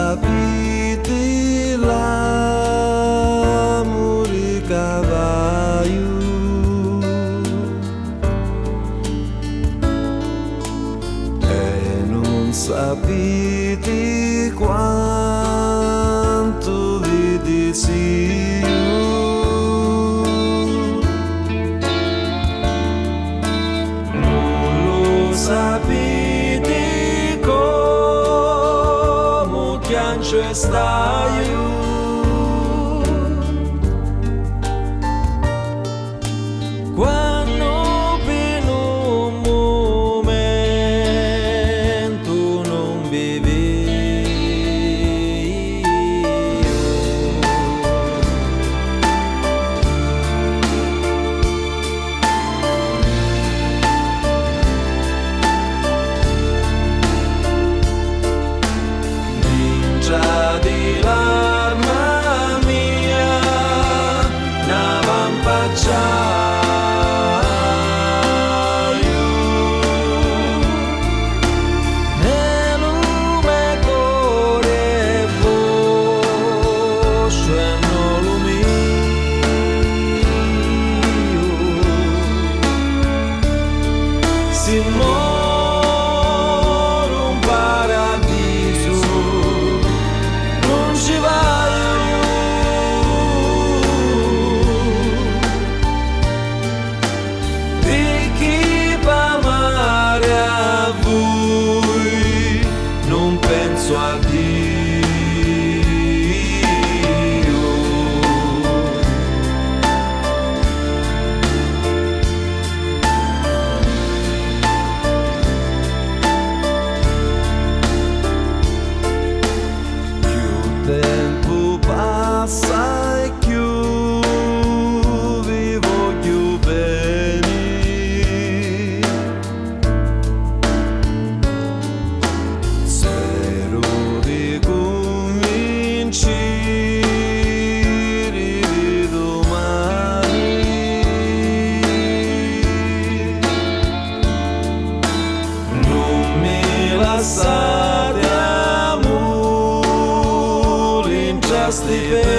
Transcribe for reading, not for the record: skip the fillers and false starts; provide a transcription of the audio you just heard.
sapete l'amore cavaio e non sapete quanto vi desidero. Non lo sapete come piange staio. Quando per un momento non vivevo, ninja di l'arma mia, una vampaccia. Si muore un paradiso, non ci vai. Perché per amare a voi non penso a Dio. Tempo passa e più vi voglio bene. Spero di convincere domani. Non mi lasciate, just the